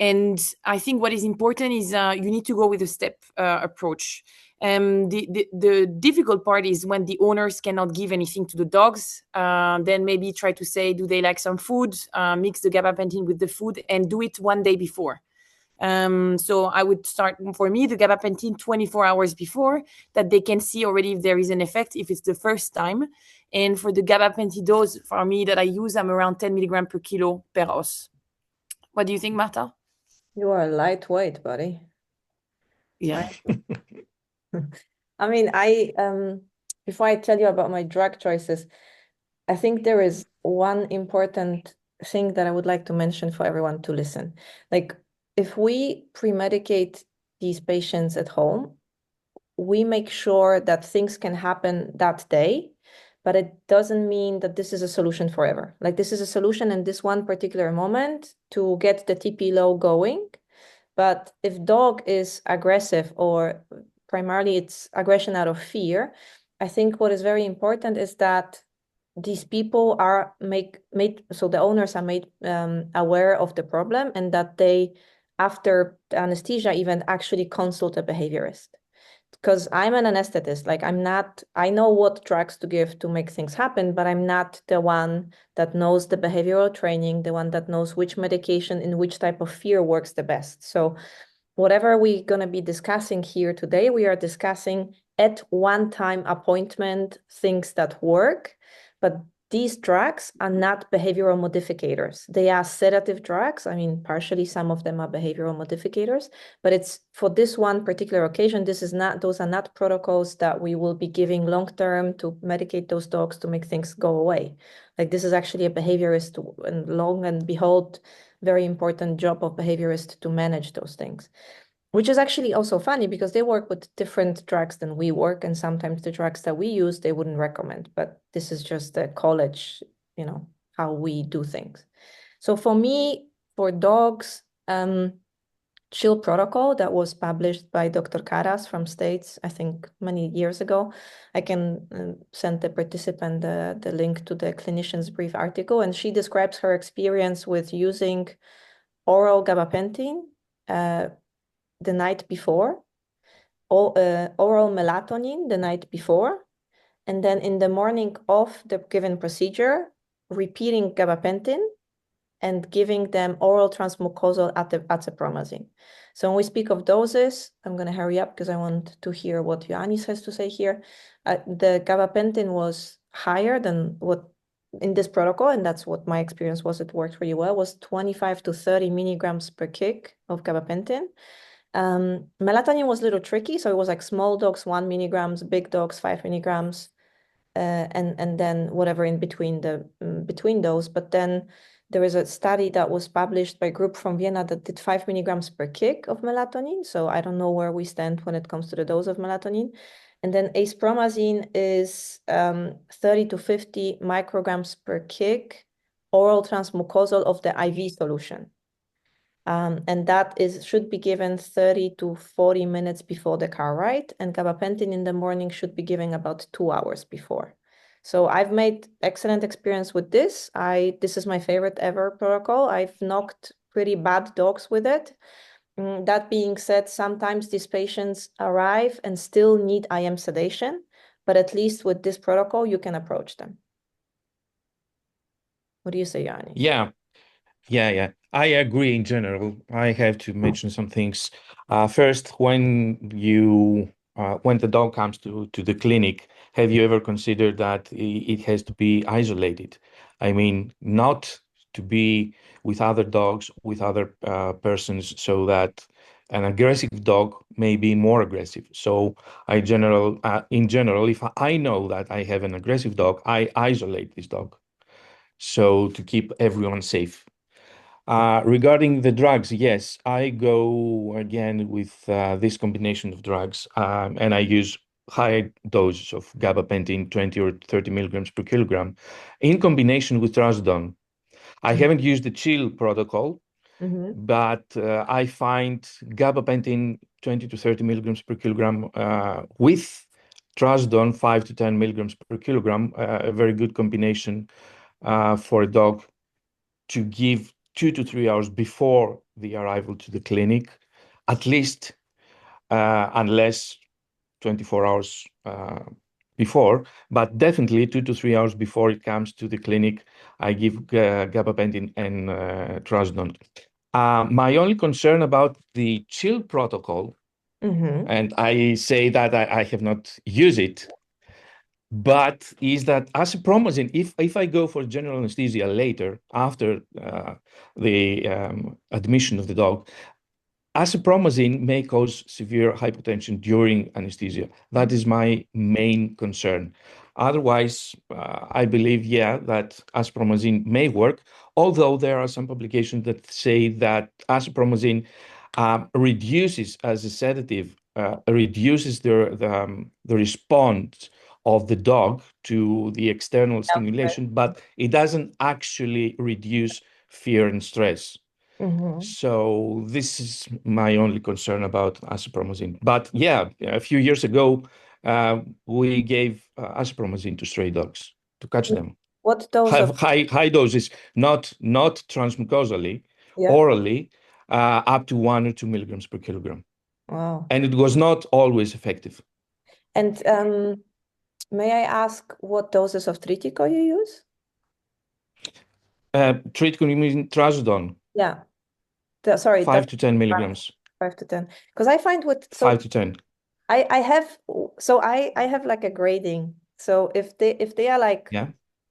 And I think what is important is you need to go with a step approach. The difficult part is when the owners cannot give anything to the dogs, then maybe try to say, do they like some food, mix the gabapentin with the food and do it one day before. So I would start, for me, the gabapentin 24 hours before, that they can see already if there is an effect, if it's the first time. And for the gabapentin dose, for me, that I use, I'm around 10 milligram per kilo per os. What do you think, Marta? You are lightweight, buddy. Yeah. I mean, before I tell you about my drug choices, I think there is one important thing that I would like to mention for everyone to listen. Like, if we pre-medicate these patients at home, we make sure that things can happen that day, but it doesn't mean that this is a solution forever. Like, this is a solution in this one particular moment to get the TP low going. But if dog is aggressive, or primarily it's aggression out of fear, I think what is very important is that these people are made so the owners are made aware of the problem, and that they, after the anesthesia, even actually consult a behaviorist. Because I'm an anesthetist, like I know what drugs to give to make things happen, but I'm not the one that knows the behavioral training, the one that knows which medication in which type of fear works the best. So whatever we're going to be discussing here today, we are discussing at one-time appointment things that work, but these drugs are not behavioral modificators. They are sedative drugs. I mean, partially some of them are behavioral modificators, but it's for this one particular occasion, those are not protocols that we will be giving long-term to medicate those dogs to make things go away. Like, this is actually a behaviorist, and long and behold, very important job of behaviorist to manage those things, which is actually also funny because they work with different drugs than we work, and sometimes the drugs that we use they wouldn't recommend, but this is just the college, how we do things. So for me, for dogs, chill protocol that was published by Dr. Karas from States, I think many years ago. I can send the participant the link to the clinician's brief article, and she describes her experience with using oral gabapentin the night before, oral melatonin the night before, and then in the morning of the given procedure, repeating gabapentin and giving them oral transmucosal atepromazine. So when we speak of doses, I'm going to hurry up because I want to hear what Ioannis has to say here. The gabapentin was higher than what in this protocol, and that's what my experience was. It worked really well, was 25 to 30 milligrams per kg of gabapentin. Melatonin was a little tricky, so it was like small dogs 1 milligrams, big dogs 5 milligrams, and then whatever in between between those. But then there is a study that was published by a group from Vienna that did 5 milligrams per kg of melatonin. So I don't know where we stand when it comes to the dose of melatonin. And then acepromazine is 30 to 50 micrograms per kg oral transmucosal of the IV solution. And that should be given 30 to 40 minutes before the car ride, and gabapentin in the morning should be given about 2 hours before. So I've made excellent experience with this. This is my favorite ever protocol. I've knocked pretty bad dogs with it. That being said, sometimes these patients arrive and still need IM sedation, but at least with this protocol, you can approach them. What do you say, Ioannis? Yeah. I agree in general. I have to mention some things. First, when the dog comes to the clinic, have you ever considered that it has to be isolated? I mean, not to be with other dogs, with other persons, so that an aggressive dog may be more aggressive. So in general, if I know that I have an aggressive dog, I isolate this dog. So to keep everyone safe. Regarding the drugs, yes, I go again with this combination of drugs, and I use high doses of gabapentin, 20 or 30 milligrams per kilogram, in combination with trazodone. I haven't used the chill protocol, but I find gabapentin 20 to 30 milligrams per kilogram with trazodone 5 to 10 milligrams per kilogram, a very good combination for a dog to give 2 to 3 hours before the arrival to the clinic, at least, unless 24 hours before, but definitely 2 to 3 hours before it comes to the clinic, I give gabapentin and trazodone. My only concern about the chill protocol, and I say that I have not used it, but is that acepromazine, if I go for general anesthesia later, after the admission of the dog, acepromazine may cause severe hypotension during anesthesia. That is my main concern. Otherwise, I believe, that acepromazine may work, although there are some publications that say that acepromazine reduces, as a sedative, reduces the response of the dog to the external stimulation, but it doesn't actually reduce fear and stress. So this is my only concern about acepromazine. But a few years ago, we gave acepromazine to stray dogs to catch them. What dose of High doses, not transmucosally, orally, up to 1 or 2 milligrams per kilogram. Wow. And it was not always effective. And may I ask what doses of Tritico you use? Tritico, you mean trazodone? Yeah. Sorry, 5 to 10 milligrams. 5 to 10. Because I find with 5 to 10. I have like a grading. So if they are like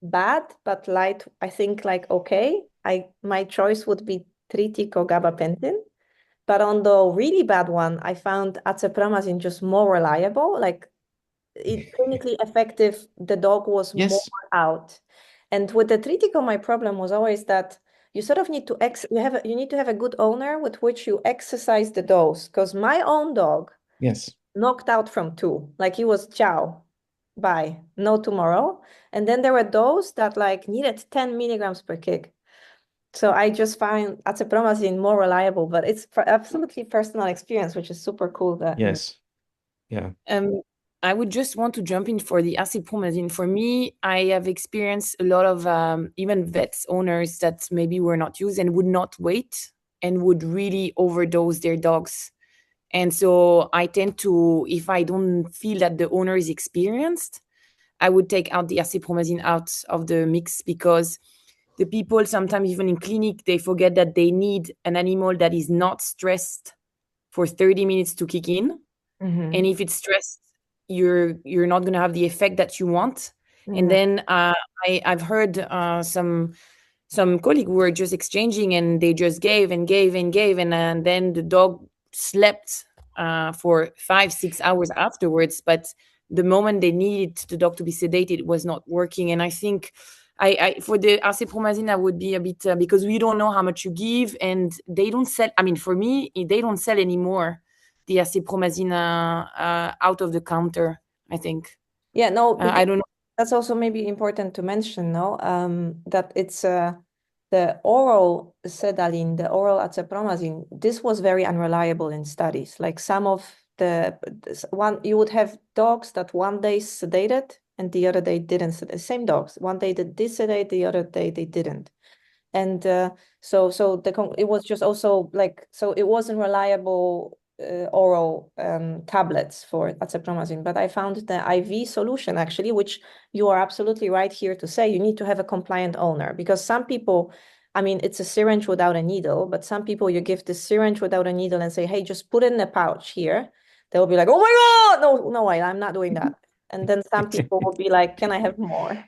bad but light, I think like okay, my choice would be Tritico gabapentin. But on the really bad one, I found acepromazine just more reliable, like it clinically effective. The dog was more out. And with the Tritico, my problem was always that you sort of need to you need to have a good owner with which you exercise the dose. Because my own dog knocked out from 2. Like he was ciao, bye, no tomorrow. And then there were those that like needed 10 milligrams per kg. So I just find acepromazine more reliable, but it's absolutely personal experience, which is super cool. That I would just want to jump in for the acepromazine. For me, I have experienced a lot of even vets owners that maybe were not used and would not wait and would really overdose their dogs. And so I tend to, if I don't feel that the owner is experienced, I would take out the acepromazine out of the mix, because the people sometimes even in clinic, they forget that they need an animal that is not stressed for 30 minutes to kick in. And if it's stressed, you're not going to have the effect that you want. And then I've heard some colleagues who were just exchanging, and they just gave and gave and gave, and then the dog slept for 5-6 hours afterwards. But the moment they needed the dog to be sedated, it was not working. And I think I for the acepromazine, I would be a bit because we don't know how much you give, and they don't sell. I mean, for me, they don't sell anymore the acepromazine out of the counter, I think. Yeah, no, I don't know. That's also maybe important to mention, no, that it's the oral Sedalin, the oral acepromazine. This was very unreliable in studies. Like some of you would have dogs that one day sedated and the other day didn't sedate. Same dogs, one day they did sedate, the other day they didn't. And so it was just also like, so it wasn't reliable oral tablets for acepromazine. But I found the IV solution actually, which you are absolutely right here to say you need to have a compliant owner, because some people, I mean, it's a syringe without a needle, but some people you give the syringe without a needle and say, hey, just put it in a pouch here. They'll be like, oh my God, no, I'm not doing that. And then some people will be like, can I have more?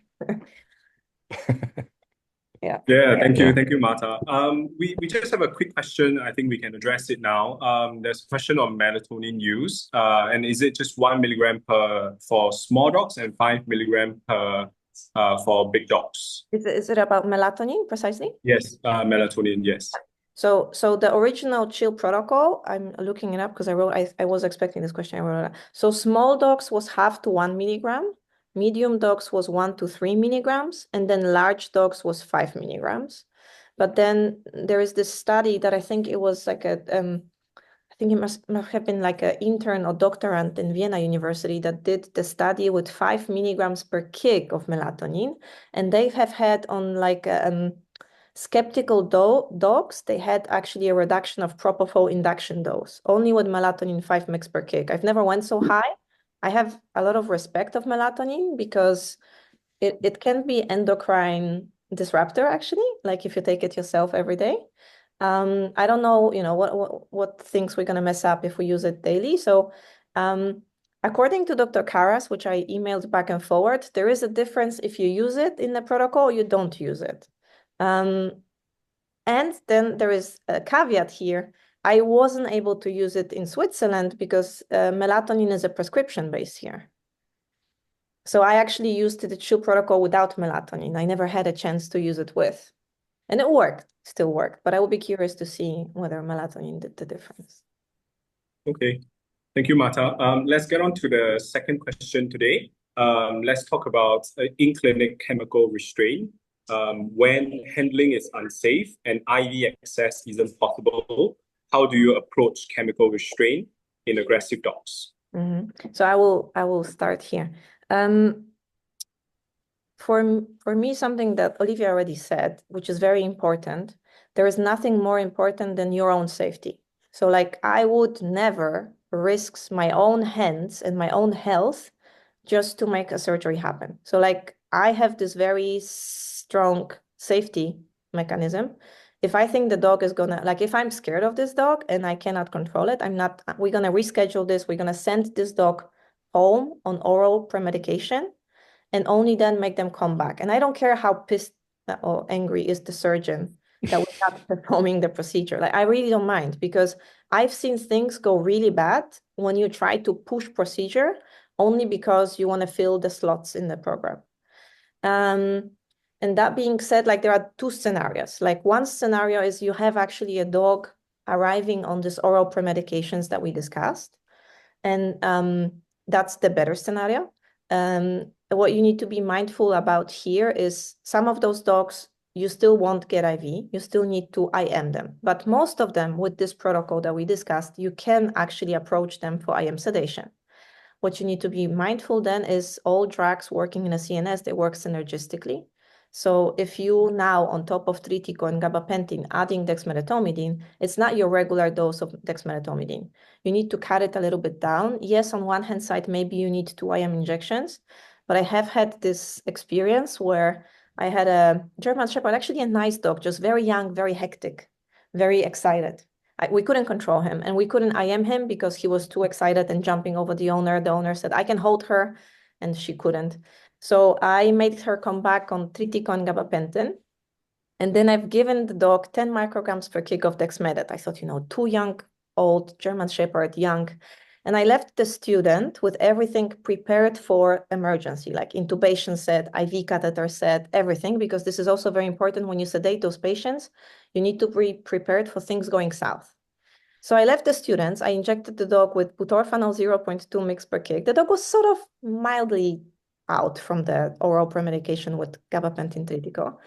Thank you, Marta. We just have a quick question. I think we can address it now. There's a question on melatonin use, and is it just 1 milligram for small dogs and 5 milligram for big dogs? Is it about melatonin precisely? Yes, melatonin. Yes. So the original chill protocol, I'm looking it up because I was expecting this question. I wrote it. So small dogs was 0.5 to 1 milligram. Medium dogs was 1 to 3 milligrams, and then large dogs was 5 milligrams. But then there is this study that I think it was like I think it must have been like an intern or doctorand in Vienna University that did the study with 5 milligrams per kg of melatonin, and they have had on like Skeptical dogs, they had actually a reduction of propofol induction dose, only with melatonin 5 mg per kg. I've never went so high. I have a lot of respect of melatonin because it can be endocrine disruptor, actually, like if you take it yourself every day. I don't know, what things we're going to mess up if we use it daily. So according to Dr. Karas, which I emailed back and forward, there is a difference if you use it in the protocol or you don't use it. And then there is a caveat here. I wasn't able to use it in Switzerland because melatonin is a prescription base here. So I actually used the CHILL protocol without melatonin. I never had a chance to use it with. And it worked, still worked. But I will be curious to see whether melatonin did the difference. Okay. Thank you, Marta. Let's get on to the second question today. Let's talk about in-clinic chemical restraint. When handling is unsafe and IV access isn't possible, how do you approach chemical restraint in aggressive dogs? So I will start here. For me, something that Olivia already said, which is very important, there is nothing more important than your own safety. So like I would never risk my own hands and my own health just to make a surgery happen. So like I have this very strong safety mechanism. If I think the dog is gonna, like if I'm scared of this dog and I cannot control it, we're gonna reschedule this, we're gonna send this dog home on oral premedication and only then make them come back. And I don't care how pissed or angry is the surgeon that we're not performing the procedure. Like I really don't mind because I've seen things go really bad when you try to push procedure only because you want to fill the slots in the program. And that being said, like there are two scenarios. Like one scenario is you have actually a dog arriving on this oral premedications that we discussed. And that's the better scenario. What you need to be mindful about here is some of those dogs, you still won't get IV. You still need to IM them. But most of them with this protocol that we discussed, you can actually approach them for IM sedation. What you need to be mindful then is all drugs working in a CNS, they work synergistically. So if you now, on top of tritico and gabapentin, adding dexmedetomidine, it's not your regular dose of dexmedetomidine. You need to cut it a little bit down. Yes, on one hand side, maybe you need 2 IM injections, but I have had this experience where I had a German Shepherd, actually a nice dog, just very young, very hectic, very excited. We couldn't control him and we couldn't IM him because he was too excited and jumping over the owner. The owner said, I can hold her, and she couldn't. So I made her come back on tritico and gabapentin. And then I've given the dog 10 micrograms per kg of dexmedet. I thought, 2 young, old German Shepherd, young. And I left the student with everything prepared for emergency, like intubation set, IV catheter set, everything, because this is also very important when you sedate those patients. You need to be prepared for things going south. So I left the students. I injected the dog with butorphanol 0.2 mg per kg. The dog was sort of mildly out from the oral premedication with gabapentin tritico.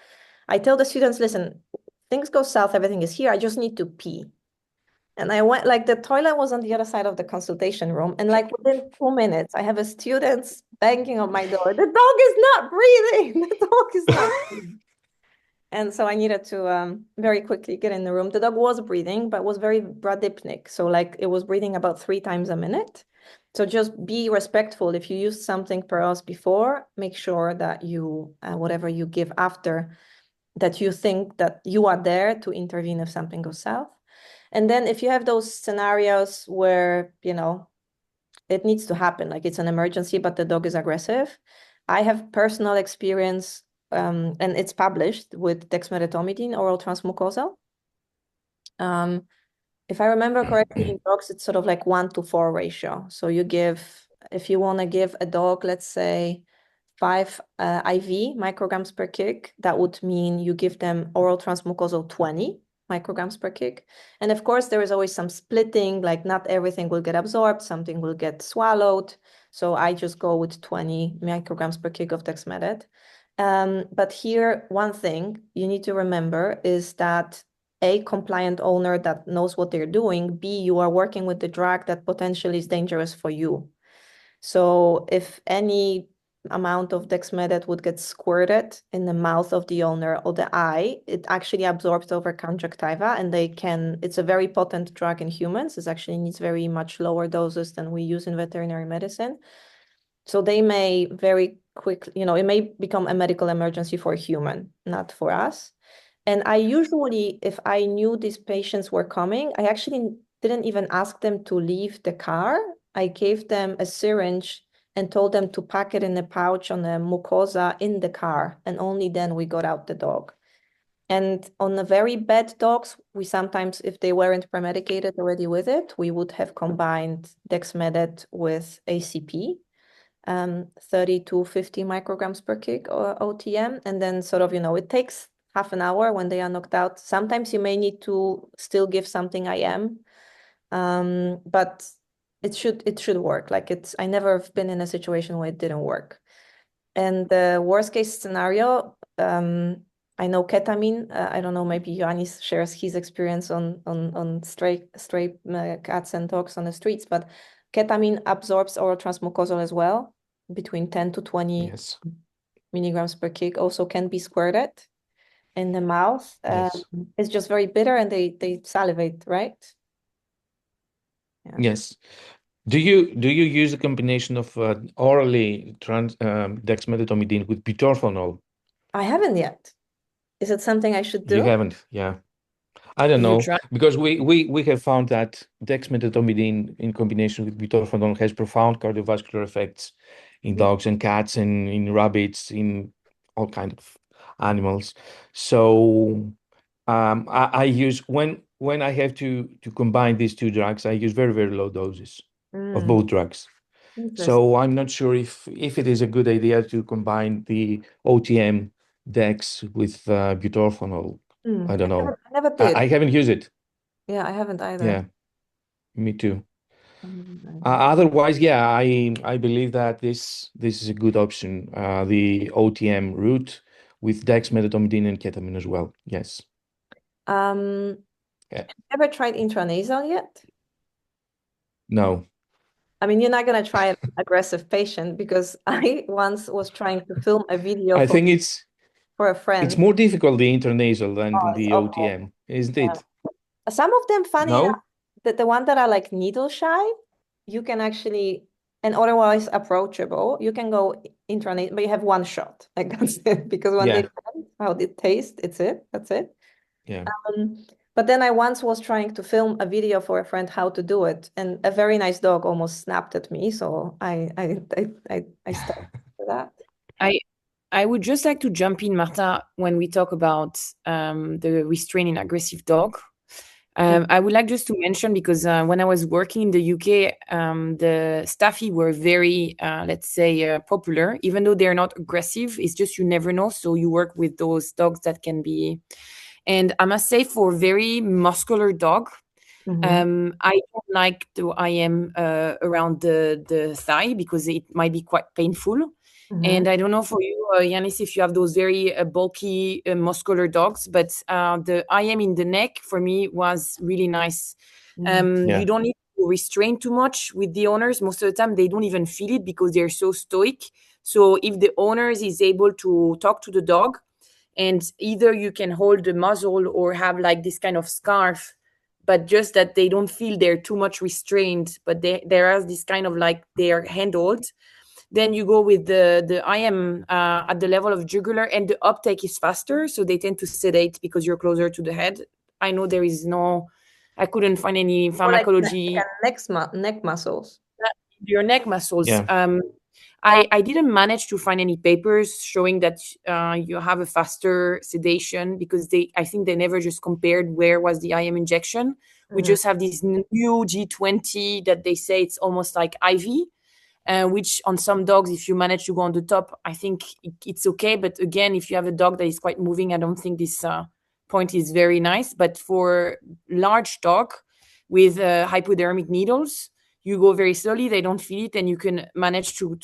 I tell the students, listen, things go south, everything is here. I just need to pee. And I went, like the toilet was on the other side of the consultation room. And like within 2 minutes, I have a student banging on my door. The dog is not breathing. The dog is not breathing. And so I needed to very quickly get in the room. The dog was breathing, but was very bradypneic. So like it was breathing about 3 times a minute. So just be respectful. If you used something per us before, make sure that you, whatever you give after, that you think that you are there to intervene if something goes south. And then if you have those scenarios where, it needs to happen, like it's an emergency, but the dog is aggressive. I have personal experience, and it's published with dexmedetomidine, oral transmucosal. If I remember correctly, in dogs, it's sort of like 1-to-4 ratio. So you give, if you want to give a dog, let's say 5 IV micrograms per kg, that would mean you give them oral transmucosal 20 micrograms per kg. And of course, there is always some splitting, like not everything will get absorbed, something will get swallowed. So I just go with 20 micrograms per kg of dexmedet. But here, one thing you need to remember is that A, compliant owner that knows what they're doing, B, you are working with the drug that potentially is dangerous for you. So if any amount of dexmedetomidine would get squirted in the mouth of the owner or the eye, it actually absorbs over conjunctiva, and it's a very potent drug in humans. It actually needs very much lower doses than we use in veterinary medicine. So they may very quickly, it may become a medical emergency for a human, not for us. And I usually, if I knew these patients were coming, I actually didn't even ask them to leave the car. I gave them a syringe and told them to pack it in a pouch on a mucosa in the car. And only then we got out the dog. And on the very bad dogs, we sometimes, if they weren't premedicated already with it, we would have combined dexmedetomidine with ACP, 30 to 50 micrograms per kg or OTM. And then sort of, it takes half an hour when they are knocked out. Sometimes you may need to still give something IM, but it should work. I never have been in a situation where it didn't work. And the worst case scenario, I know ketamine. I don't know, maybe Ioannis shares his experience on stray cats and dogs on the streets, but ketamine absorbs oral transmucosal as well, between 10 to 20 milligrams per kg, also can be squirted in the mouth. It's just very bitter, and they salivate, right? Yeah. Yes. Do you use a combination of orally dexmedetomidine with butorphanol? I haven't yet. Is it something I should do? You haven't, yeah. I don't know, because we have found that dexmedetomidine in combination with butorphanol has profound cardiovascular effects in dogs and cats and in rabbits, in all kinds of animals. So I use, when I have to combine these two drugs, I use very, very low doses of both drugs. So I'm not sure if it is a good idea to combine the OTM dex with butorphanol. I don't know. I never did. I haven't used it. Yeah, I haven't either. Yeah, me too. Otherwise, yeah, I believe that this is a good option. The OTM route with dexmedetomidine and ketamine as well. Yes. Ever tried intranasal yet? No. I mean, you're not going to try an aggressive patient, because I once was trying to film a video for a friend. It's more difficult, the intranasal, than the OTM, isn't it? Some of them, funny enough, the one that are like needle shy, you can actually, and otherwise approachable, you can go intranasal, but you have one shot. Like, that's it. Because when they learn how it tastes, that's it. Yeah. But then I once was trying to film a video for a friend how to do it, and a very nice dog almost snapped at me. So I stopped for that. I would just like to jump in, Marta, when we talk about the restraining aggressive dog. I would like just to mention, because when I was working in the UK, the Staffy were very, let's say, popular, even though they're not aggressive. It's just you never know. So you work with those dogs that can be. And I must say, for very muscular dog, I don't like the IM around the thigh, because it might be quite painful. And I don't know for you, Ioannis, if you have those very bulky, muscular dogs, but the IM in the neck for me was really nice. You don't need to restrain too much with the owners. Most of the time, they don't even feel it because they're so stoic. So if the owners is able to talk to the dog, and either you can hold the muzzle or have like this kind of scarf, but just that they don't feel they're too much restrained, but there are this kind of like they're handled. Then you go with the IM at the level of jugular, and the uptake is faster. So they tend to sedate because you're closer to the head. I know I couldn't find any pharmacology. Like neck muscles. Your neck muscles. Yeah. I didn't manage to find any papers showing that you have a faster sedation, because I think they never just compared where was the IM injection. We just have this new G20 that they say it's almost like IV, which on some dogs, if you manage to go on the top, I think it's okay. But again, if you have a dog that is quite moving, I don't think this point is very nice. But for large dog with hypodermic needles, you go very slowly, they don't feel it, and you can manage to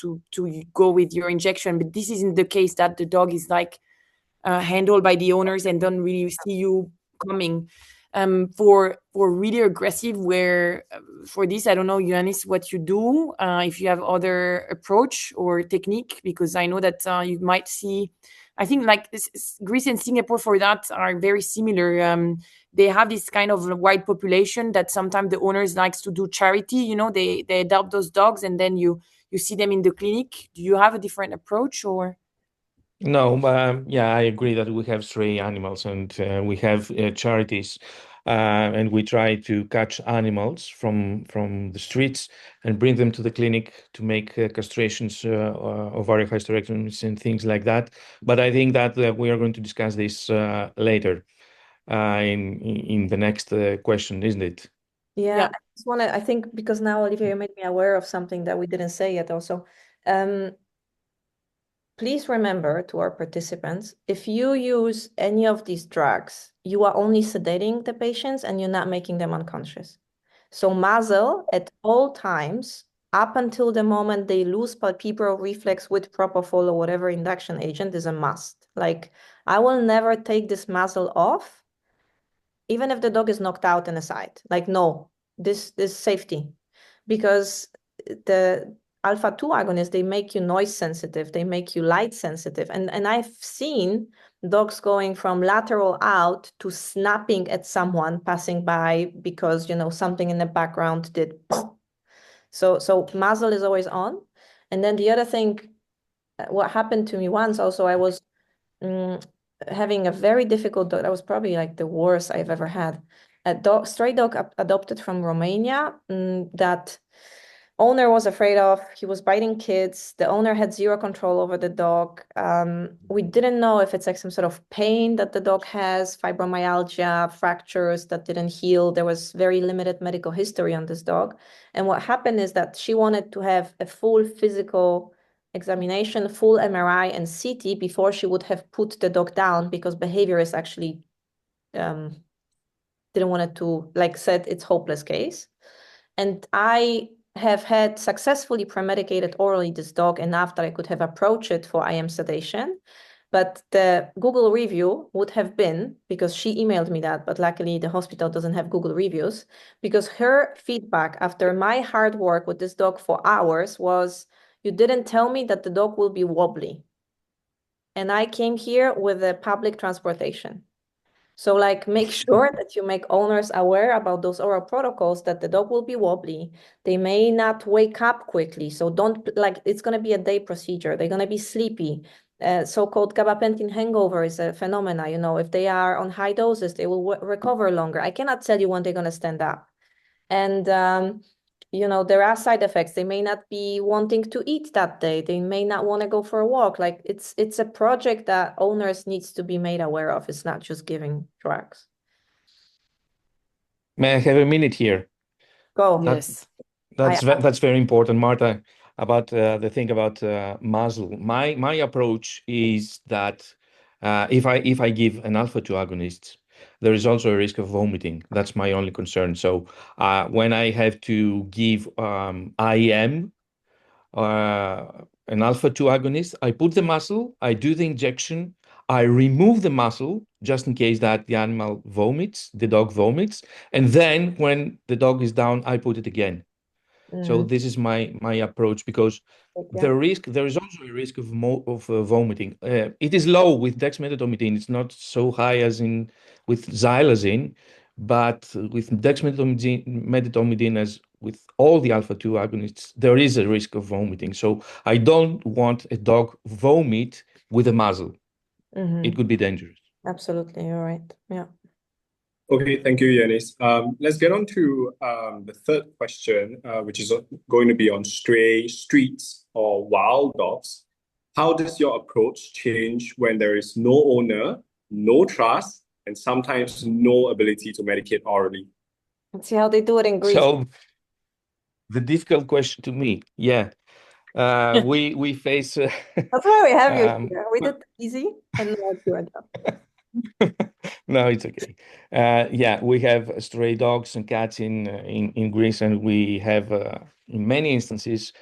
go with your injection. But this isn't the case, that the dog is like handled by the owners and don't really see you coming. For really aggressive, where for this, I don't know, Ioannis, what you do, if you have other approach or technique, because I know that you might see, I think like Greece and Singapore for that are very similar. They have this kind of wide population that sometimes the owners likes to do charity, you know, they adopt those dogs and then you see them in the clinic. Do you have a different approach or? No, yeah, I agree that we have stray animals and we have charities, and we try to catch animals from the streets and bring them to the clinic to make castrations, ovarian hysterectomies and things like that. But I think that we are going to discuss this later in the next question, isn't it? Yeah, Yeah. I just want to, I think because now, Olivia, you made me aware of something that we didn't say yet also. Please remember to our participants, if you use any of these drugs, you are only sedating the patients and you're not making them unconscious. So muzzle at all times, up until the moment they lose palpebral reflex with propofol or whatever induction agent, is a must. Like, I will never take this muzzle off, even if the dog is knocked out and aside. Like, no, this safety. Because the alpha-2 agonists, they make you noise sensitive, they make you light sensitive. And I've seen dogs going from lateral out to snapping at someone passing by because, you know, something in the background did. So muzzle is always on. And then the other thing, what happened to me once also, I was having a very difficult dog. That was probably like the worst I've ever had. A stray dog adopted from Romania that owner was afraid of. He was biting kids. The owner had zero control over the dog. We didn't know if it's like some sort of pain that the dog has, fibromyalgia, fractures that didn't heal. There was very limited medical history on this dog. And what happened is that she wanted to have a full physical examination, full MRI and CT before she would have put the dog down, because behaviorists actually didn't want it to, like, said it's hopeless case. And I have had successfully premedicated orally this dog enough that I could have approached it for IM sedation. But the Google review would have been, because she emailed me that, but luckily the hospital doesn't have Google reviews, because her feedback after my hard work with this dog for hours was, you didn't tell me that the dog will be wobbly. And I came here with a public transportation. So like, make sure that you make owners aware about those oral protocols, that the dog will be wobbly. They may not wake up quickly. So don't, like, it's going to be a day procedure. They're going to be sleepy. So-called gabapentin hangover is a phenomena. You know, if they are on high doses, they will recover longer. I cannot tell you when they're going to stand up. And, you know, there are side effects. They may not be wanting to eat that day. They may not want to go for a walk. Like, it's a project that owners needs to be made aware of. It's not just giving drugs. May I have a minute here? Go. Yes. That's very important, Marta, about the thing about muzzle. My approach is that if I give an alpha-2 agonist, there is also a risk of vomiting. That's my only concern. So when I have to give IM, an alpha-2 agonist, I put the muscle, I do the injection, I remove the muscle just in case that the animal vomits, the dog vomits, and then when the dog is down, I put it again. So this is my approach, because there is also a risk of vomiting. It is low with dexmedetomidine. It's not so high as with xylazine, but with dexmedetomidine, as with all the alpha-2 agonists, there is a risk of vomiting. So I don't want a dog vomit with a muzzle. It could be dangerous. Absolutely, you're right. Yeah. Okay, thank you, Ioannis. Let's get on to the third question, which is going to be on stray, streets, or wild dogs. How does your approach change when there is no owner, no trust, and sometimes no ability to medicate orally? Let's see how they do it in Greece. So the difficult question to me, yeah. We face. That's why we have you here. We did it easy, and now it's your job. No, it's okay. Yeah, we have stray dogs and cats in Greece, and we have in many instances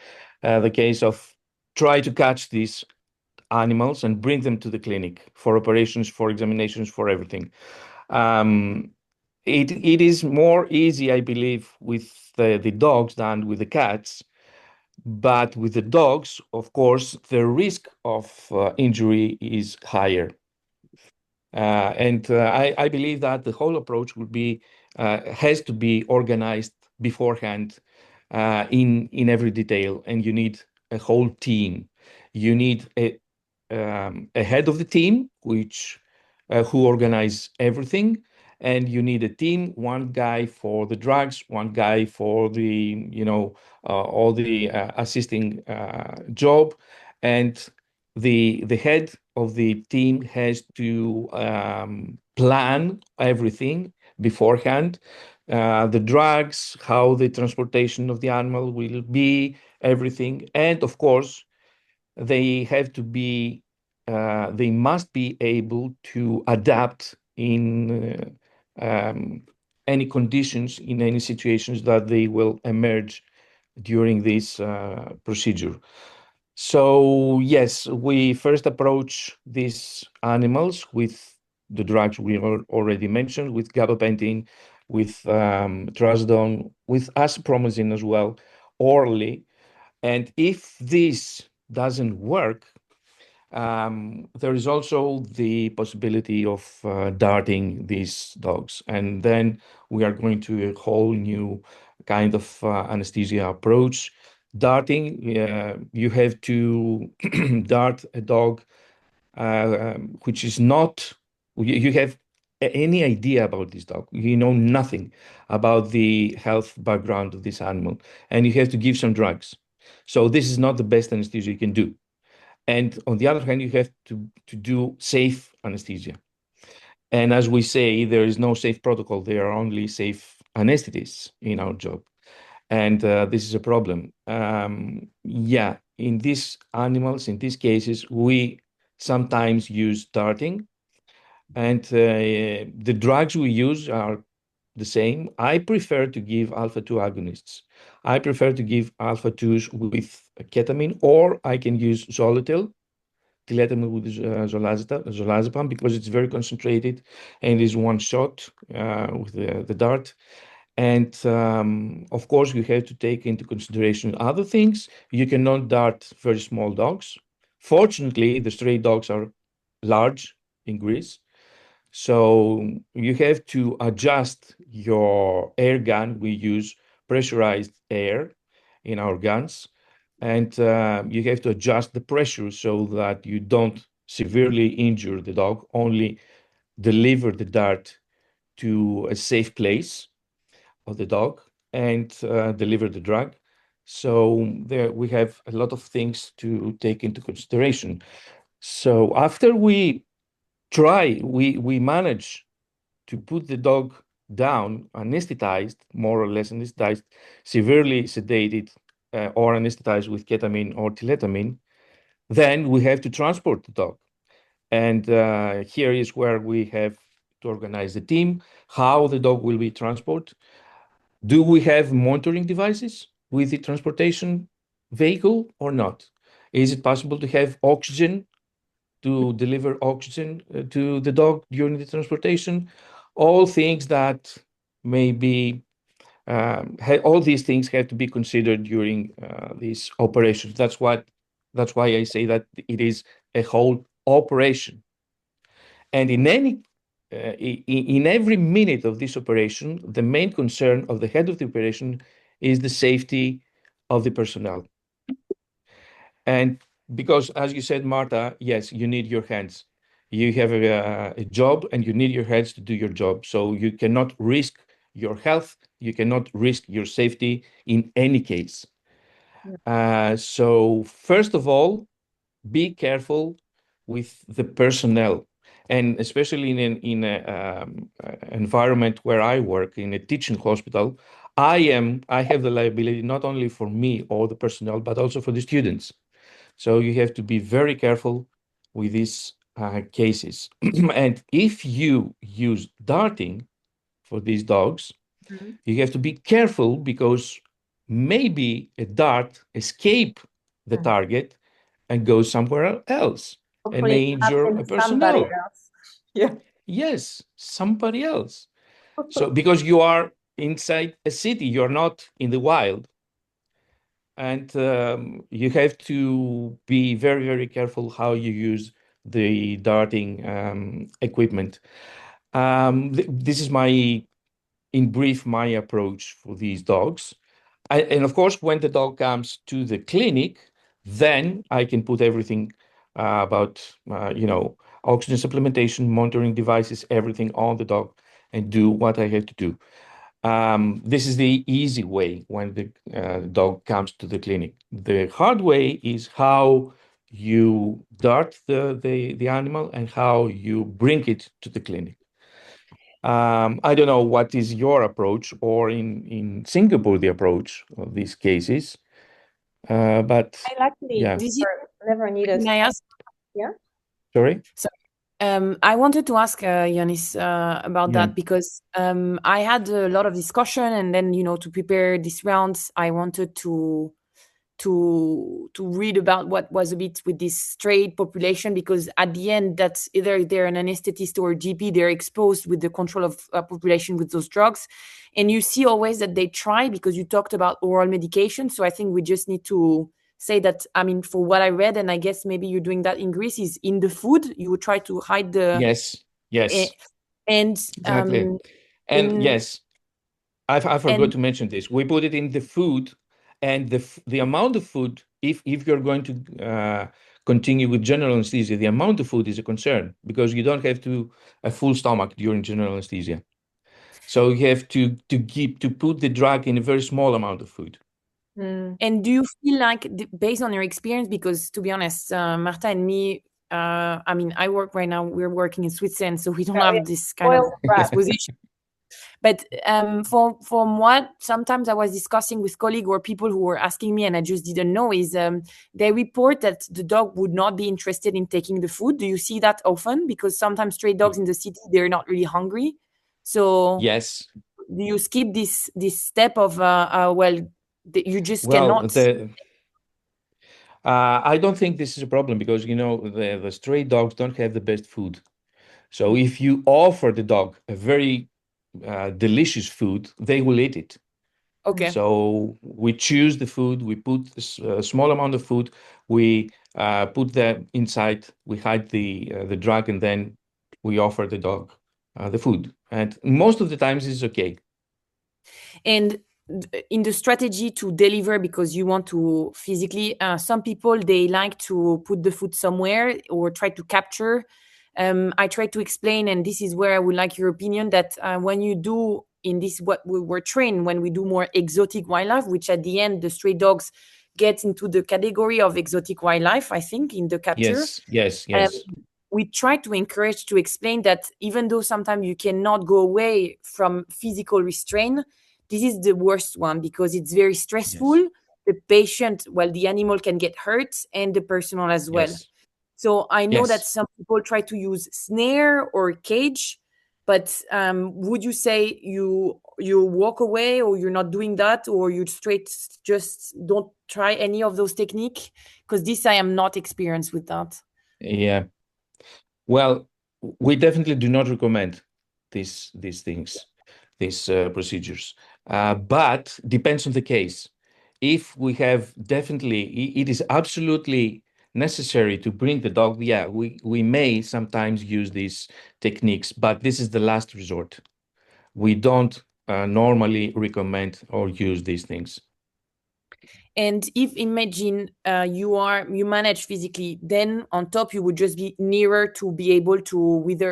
the case of try to catch these animals and bring them to the clinic for operations, for examinations, for everything. it is more easy, I believe, with the dogs than with the cats. But with the dogs, of course, the risk of injury is higher. I believe that the whole approach would be has to be organized beforehand in every detail, and you need a whole team. You need a head of the team, which who organize everything, and you need a team, one guy for the drugs, one guy for the all the assisting job, and the head of the team has to plan everything beforehand, the drugs, how the transportation of the animal will be, everything. And of course, they have to be, they must be able to adapt in any conditions, in any situations that they will emerge during this procedure. So yes, we first approach these animals with the drugs we already mentioned, with gabapentin, with trazodone, with acipromycin as well, orally. And if this doesn't work, there is also the possibility of darting these dogs. And then we are going to a whole new kind of anesthesia approach. Darting, you have to dart a dog which is not, you have any idea about this dog. You know nothing about the health background of this animal, and you have to give some drugs. So this is not the best anesthesia you can do. And on the other hand, you have to do safe anesthesia. And as we say, there is no safe protocol. There are only safe anesthetists in our job. And this is a problem. Yeah, in these animals, in these cases, we sometimes use darting. And the drugs we use are the same. I prefer to give alpha-2 agonists. I prefer to give alpha-2s with ketamine, or I can use Zolotil, tiletamide with zolazepam, because it's very concentrated and is one shot with the dart. And of course, you have to take into consideration other things. You cannot dart very small dogs. Fortunately, the stray dogs are large in Greece. So you have to adjust your air gun. We use pressurized air in our guns. And you have to adjust the pressure so that you don't severely injure the dog, only deliver the dart to a safe place of the dog and deliver the drug. So there we have a lot of things to take into consideration. So after we we manage to put the dog down, anesthetized, more or less anesthetized, severely sedated, or anesthetized with ketamine or tiletamine, then we have to transport the dog. And here is where we have to organize the team, how the dog will be transported. Do we have monitoring devices with the transportation vehicle or not? Is it possible to have oxygen, to deliver oxygen to the dog during the transportation? All things that may be, all these things have to be considered during these operations. That's why I say that it is a whole operation. And in every minute of this operation, the main concern of the head of the operation is the safety of the personnel. And because, as you said, Marta, yes, you need your hands. You have a job and you need your hands to do your job. So you cannot risk your health. You cannot risk your safety in any case. So first of all, be careful with the personnel. And especially in an environment where I work, in a teaching hospital, I have the liability not only for me or the personnel, but also for the students. So you have to be very careful with these cases. And if you use darting for these dogs, you have to be careful because maybe a dart escape the target and go somewhere else and Hopefully may it injure a happens to somebody personnel. else. Yeah. Yes, somebody else. So because you are inside a city, you're not in the wild. And you have to be very, very careful how you use the darting equipment. This is in brief, my approach for these dogs. And of course, when the dog comes to the clinic, then I can put everything about, oxygen supplementation, monitoring devices, everything on the dog and do what I have to do. This is the easy way when the dog comes to the clinic. The hard way is how you dart the animal and how you bring it to the clinic. I don't know what is your approach, or in Singapore, the approach of these cases. But I luckily yeah, never needed. Can I ask? Yeah. sorry. I wanted to ask Ioannis about Yeah. that because I had a lot of discussion, and then to prepare this rounds, I wanted to read about what was a bit with this stray population, because at the end, that's either they're an anesthetist or a GP, they're exposed with the control of population with those drugs, and you see always that they try, because you talked about oral medication. So I think we just need to say that, I mean, for what I read, and I guess maybe you're doing that in Greece, is in the food you would try to hide the Yes. and Exactly. And yes, I forgot and to mention this. We put it in the food, and the amount of food, if you're going to continue with general anesthesia, the amount of food is a concern, because you don't have a full stomach during general anesthesia. So you have to put the drug in a very small amount of food. And do you feel like, based on your experience, because to be honest, Marta and me, I mean, I work right now, we're working in Switzerland, so we don't have this kind of exposition. But from what sometimes I was discussing with colleagues or people who were asking me and I just didn't know, is they report that the dog would not be interested in taking the food. Do you see that often? Because sometimes stray dogs in the city, they're not really hungry. So Yes. do you skip this step of, you just Well, cannot? I don't think this is a problem, because the stray dogs don't have the best food. So if you offer the dog a very delicious food, they will eat it. Okay. So we choose the food, we put a small amount of food, we put that inside, we hide the drug, and then we offer the dog the food. And most of the times it's okay. And in the strategy to deliver, because you want to physically, some people, they like to put the food somewhere or try to capture. I try to explain, and this is where I would like your opinion, that when you do in this, what we were trained, when we do more exotic wildlife, which at the end the stray dogs get into the category of exotic wildlife, I think, in the capture. Yes. We try to encourage, to explain that even though sometimes you cannot go away from physical restraint, this is the worst one, because it's very stressful. Yes. The patient, well, the animal can get hurt, and the personal as well. Yes. So I know that Yes. some people try to use snare or cage, but would you say you walk away, or you're not doing that, or you straight just don't try any of those techniques? Because this, I am not experienced with that. Yeah. Well, we definitely do not recommend these things, these procedures. But depends on the case. If we have it is absolutely necessary to bring the dog, yeah, we may sometimes use these techniques, but this is the last resort. We don't normally recommend or use these things. And if, imagine, you manage physically, then on top you would just be nearer to be able to, with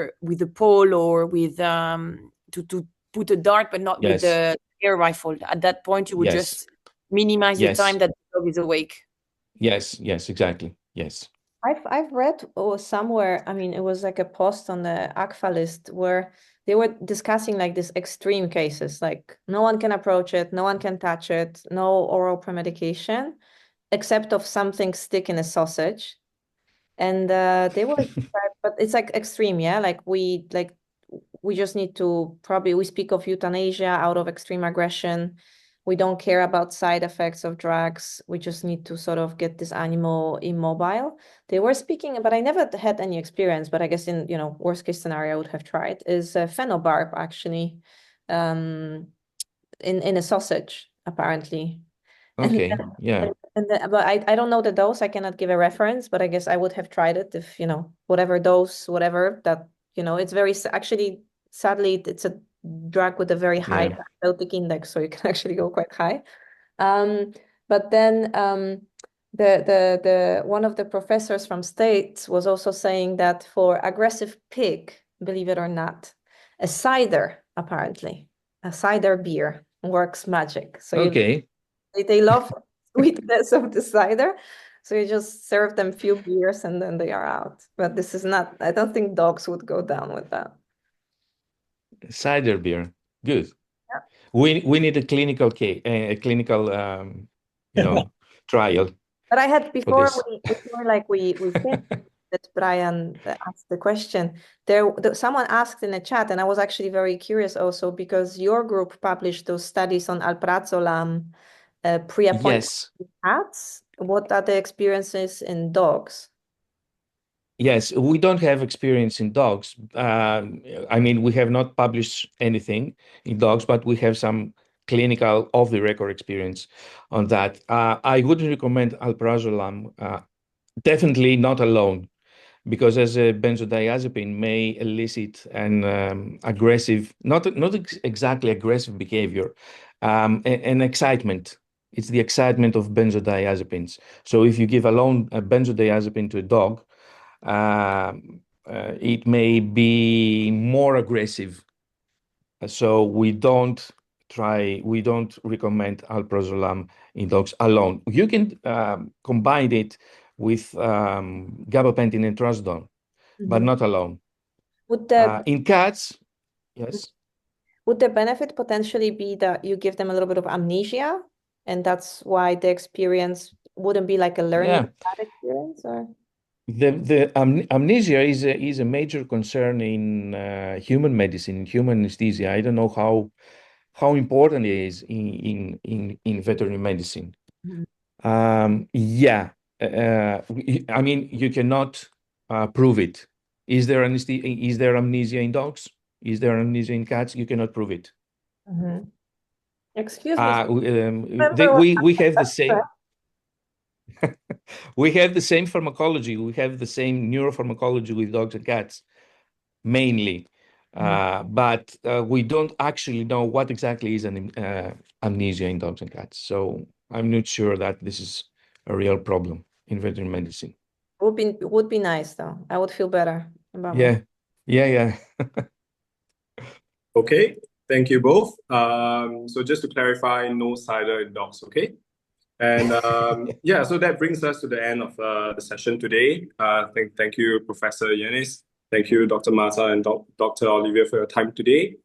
a pole or with to put a dart, but not with Yes. the air rifle. At that point, you would Yes. just minimize the Yes. time that the dog is awake. Yes, exactly. Yes. I've read somewhere, I mean, it was like a post on the ACFA list where they were discussing like these extreme cases, like no one can approach it, no one can touch it, no oral premedication, except of something stick in a sausage. And they were, but it's like extreme, yeah? Like we just need to we speak of euthanasia out of extreme aggression. We don't care about side effects of drugs. We just need to sort of get this animal immobile. They were speaking, but I never had any experience, but I guess in, worst case scenario I would have tried, is phenobarb actually. in a sausage, apparently. Okay, yeah. But I don't know the dose. I cannot give a reference, but I guess I would have tried it if, whatever dose, whatever that, it's actually, sadly, it's a drug with a very high therapeutic index, so you can actually go quite high. But then the one of the professors from States was also saying that for aggressive pig, believe it or not, a cider, apparently, a cider beer works magic. So Okay. they love sweetness of the cider. So you just serve them few beers and then they are out. But this is not, I don't think dogs would go down with that. Cider beer. Good. Yeah. We need a clinical trial. But I had before this. we finished that Brian asked the question. Someone asked in the chat, and I was actually very curious also because your group published those studies on alprazolam pre-appointment in cats. What are the experiences in dogs? Yes, we don't have experience in dogs. I mean, we have not published anything in dogs, but we have some clinical off-the-record experience on that. I wouldn't recommend alprazolam, definitely not alone, because as a benzodiazepine may elicit an aggressive, not exactly aggressive behavior, an excitement. It's the excitement of benzodiazepines. So if you give alone a benzodiazepine to a dog, it may be more aggressive. So we don't recommend alprazolam in dogs alone. You can combine it with gabapentin and trazodone, but not alone. In cats, yes. Would the benefit potentially be that you give them a little bit of amnesia, and that's why the experience wouldn't be like a learning experience, or? The amnesia is a major concern in human medicine, in human anesthesia. I don't know how important it is in veterinary medicine. Yeah, I mean, you cannot prove it. Is there amnesia in dogs? Is there amnesia in cats? You cannot prove it. Excuse me. We have the same. We have the same pharmacology. We have the same neuropharmacology with dogs and cats, mainly. But we don't actually know what exactly is an amnesia in dogs and cats. So I'm not sure that this is a real problem in veterinary medicine. Would be nice though. I would feel better about it. Yeah. Okay, thank you both. So just to clarify, no cider in dogs, okay? And yeah, so that brings us to the end of the session today. Thank you, Professor Ioannis. Thank you, Dr. Marta and Dr. Olivia for your time today.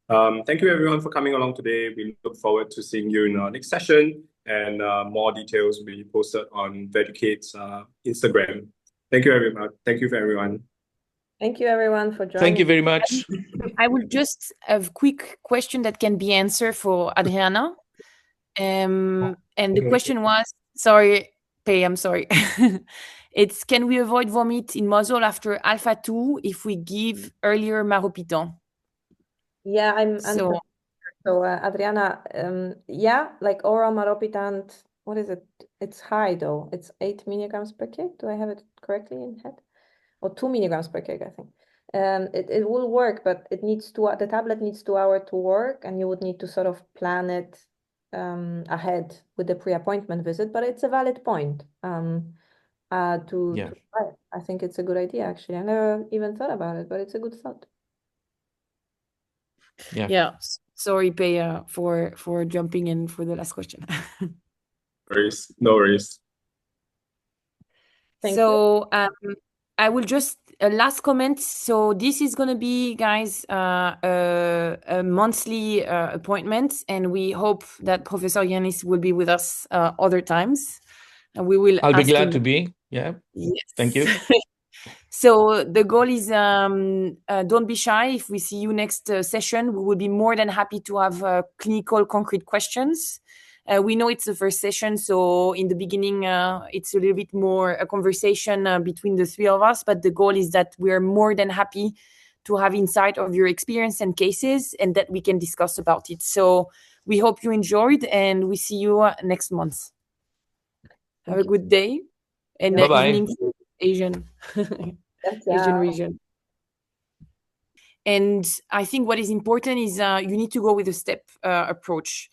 Thank you everyone for coming along today. We look forward to seeing you in our next session, and more details will be posted on VETDUCATE's Instagram. Thank you everyone. Thank you for everyone. Thank you everyone for joining. Thank you very much. I will just have a quick question that can be answered for Adriana. And the question was, sorry, Pei, I'm sorry. It's, can we avoid vomit in muzzle after alpha 2 if we give earlier maropitant? Yeah, so Adriana, yeah, like oral maropitant, what is it? It's high though. It's 8 milligrams per kg. Do I have it correctly in head? Or 2 milligrams per kg, I think. It will work, but the tablet needs 2 hours to work, and you would need to sort of plan it ahead with the pre-appointment visit. But it's a valid point. I think it's a good idea, actually. I never even thought about it, but it's a good thought. Yeah. Sorry, Pei, for jumping in for the last question. No worries. Thank you. I will just last comment. So this is going to be, guys, a monthly appointment, and we hope that Professor Ioannis will be with us other times. And we will. I'll be glad to be. Yeah. Yes. Thank you. So the goal is don't be shy. If we see you next session, we will be more than happy to have clinical, concrete questions. We know it's the first session, so in the beginning, it's a little bit more a conversation between the three of us. But the goal is that we are more than happy to have insight of your experience and cases, and that we can discuss about it. So we hope you enjoyed, and we see you next month. Have a good day and Bye-bye. evening for Asian region. And I think what is important is you need to go with a step approach.